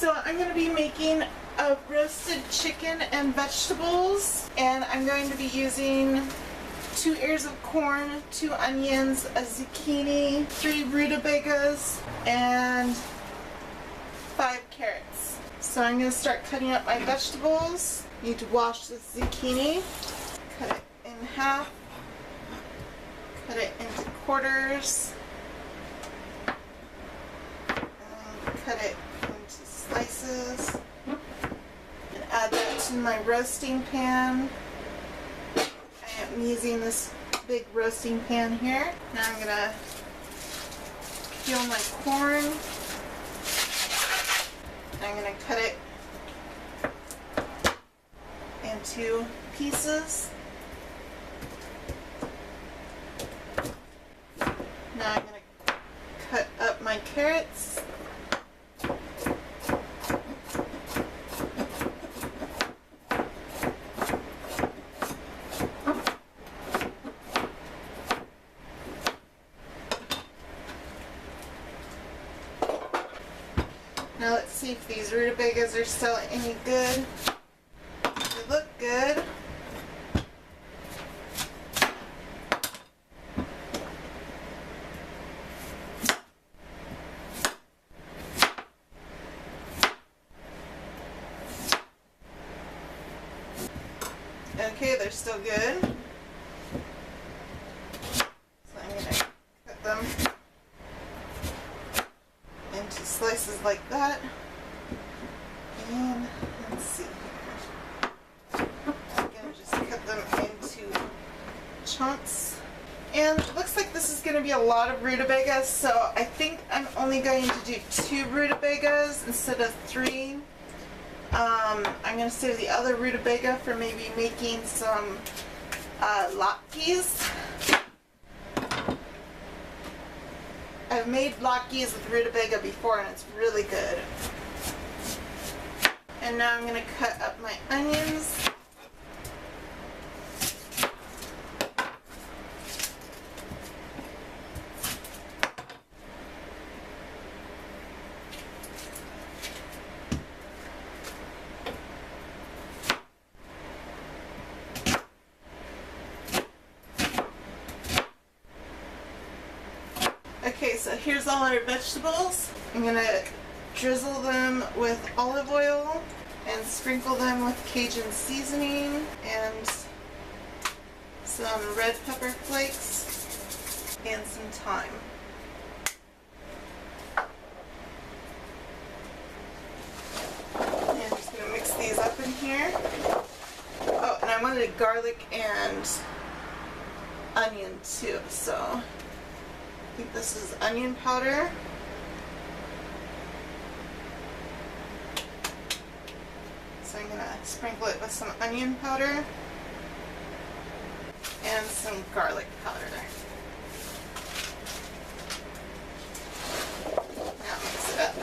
So I'm going to be making a roasted chicken and vegetables, and I'm going to be using 2 ears of corn, 2 onions, a zucchini, 3 rutabagas, and 5 carrots. So I'm going to start cutting up my vegetables. Need to wash the zucchini, cut it in half, cut it into quarters, and cut it into slices, and add that to my roasting pan. I am using this big roasting pan here. Now I'm gonna peel my corn. I'm gonna cut it into pieces. Now I'm gonna cut up my carrots. Now let's see if these rutabagas are still any good. They look good. Okay, they're still good. So I'm going to cut them into slices like that. And let's see here. I'm going to just cut them into chunks. And it looks like this is going to be a lot of rutabagas, so I think I'm only going to do 2 rutabagas instead of 3. I'm going to save the other rutabaga for maybe making some latkes. I've made latkes with rutabaga before and it's really good. And now I'm going to cut up my onions. Okay, so here's all our vegetables. I'm going to drizzle them with olive oil and sprinkle them with Cajun seasoning and some red pepper flakes and some thyme. And I'm just going to mix these up in here. Oh, and I wanted garlic and onion too, so I think this is onion powder. So I'm going to sprinkle it with some onion powder and some garlic powder. Now mix it up.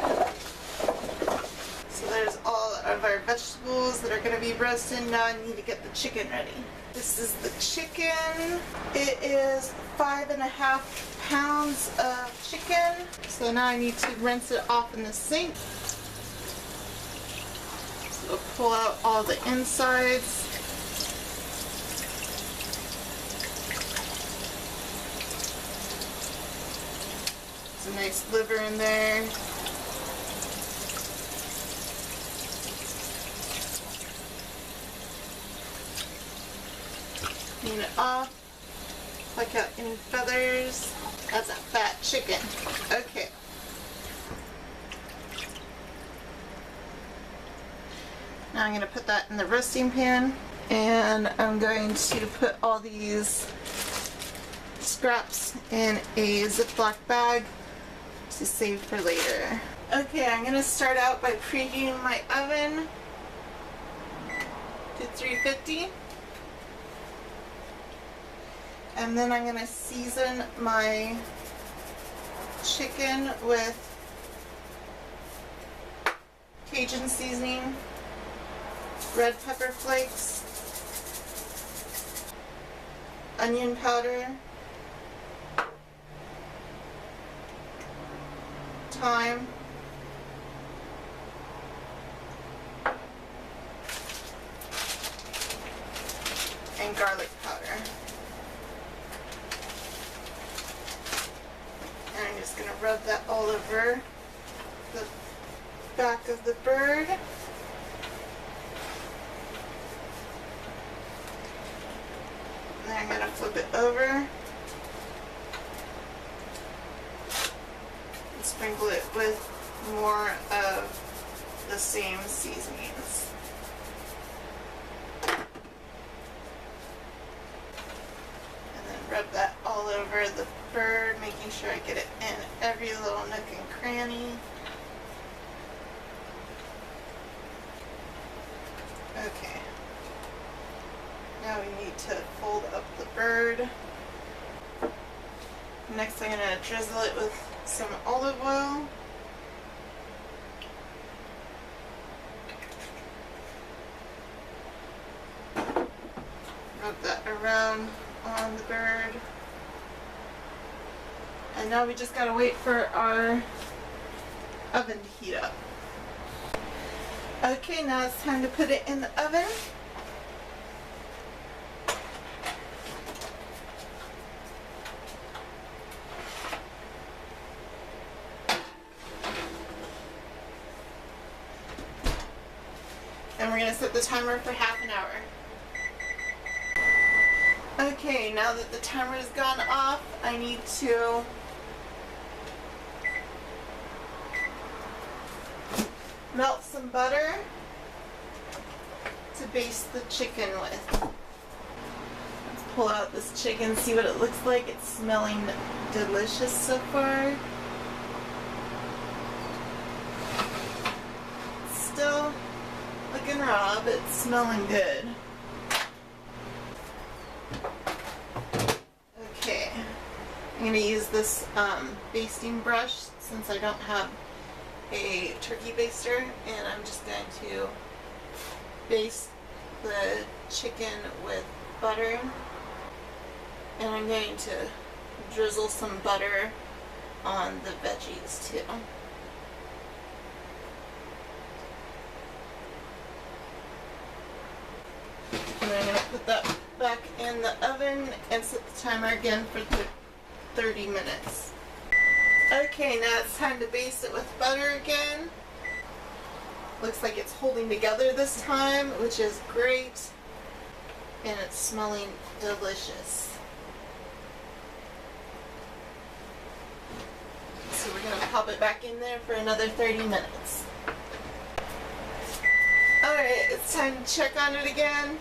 So there's all of our vegetables that are going to be roasted. Now I need to get the chicken ready. This is the chicken. It is 5.5 pounds of chicken. So now I need to rinse it off in the sink. So we'll pull out all the insides. There's a nice liver in there. Clean it off. Pluck out any feathers. That's a fat chicken. Okay. Now I'm going to put that in the roasting pan, and I'm going to put all these scraps in a Ziploc bag to save for later. Okay, I'm going to start out by preheating my oven to 350. And then I'm going to season my chicken with Cajun seasoning, red pepper flakes, onion powder, thyme, and garlic powder. And I'm just going to rub that all over the back of the bird. And then I'm going to flip it over and sprinkle it with more of the same seasonings. And then rub that all over the bird, making sure I get it in every little nook and cranny. Okay. Now we need to fold up the bird. Next I'm going to drizzle it with some olive oil. Rub that around on the bird. And now we just gotta wait for our oven to heat up. Okay, now it's time to put it in the oven. And we're going to set the timer for half an hour. Okay, now that the timer has gone off, I need to melt some butter to baste the chicken with. Let's pull out this chicken, see what it looks like. It's smelling delicious so far. It's still looking raw, but it's smelling good. Okay, I'm going to use this basting brush since I don't have a turkey baster, and I'm just going to baste the chicken with butter, and I'm going to drizzle some butter on the veggies too. And I'm going to put that back in the oven and set the timer again for 30 minutes. Okay, now it's time to baste it with butter again. Looks like it's holding together this time, which is great. And it's smelling delicious. So we're going to pop it back in there for another 30 minutes. Alright, it's time to check on it again.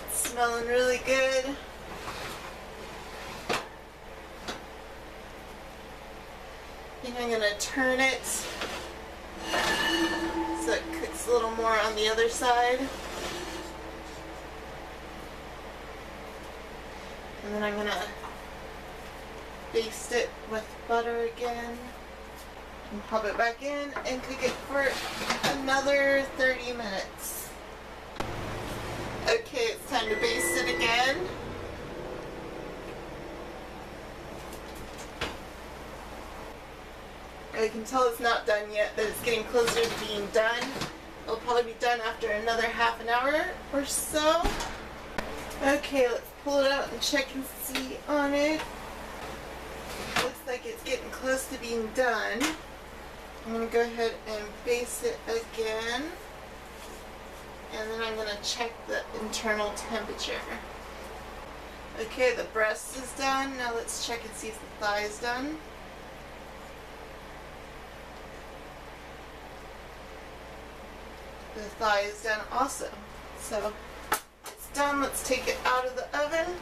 It's smelling really good. And I'm going to turn it so it cooks a little more on the other side. And then I'm going to baste it with butter again. And pop it back in and cook it for another 30 minutes. Okay, it's time to baste it again. I can tell it's not done yet, but it's getting closer to being done. It'll probably be done after another half an hour or so. Okay, let's pull it out and check and see on it. Looks like it's getting close to being done. I'm going to go ahead and baste it again. And then I'm going to check the internal temperature. Okay, the breast is done. Now let's check and see if the thigh is done. The thigh is done also. So it's done. Let's take it out of the oven.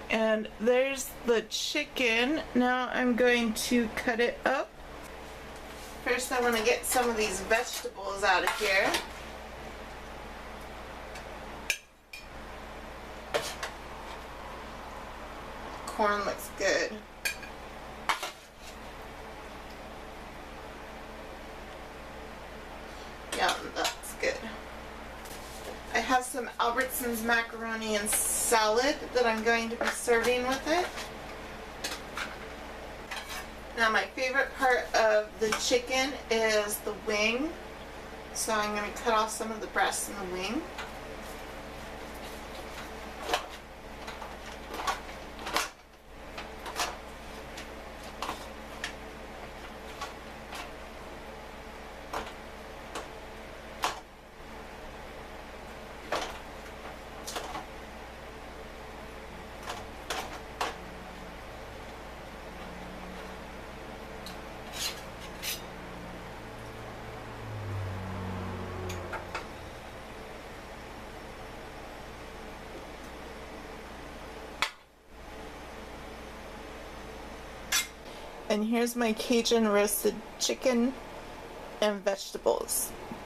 And there's the chicken. Now I'm going to cut it up. First I want to get some of these vegetables out of here. Corn looks good. Albertsons macaroni and salad that I'm going to be serving with it. Now my favorite part of the chicken is the wing. So I'm going to cut off some of the breast and the wing. And here's my Cajun roasted chicken and vegetables.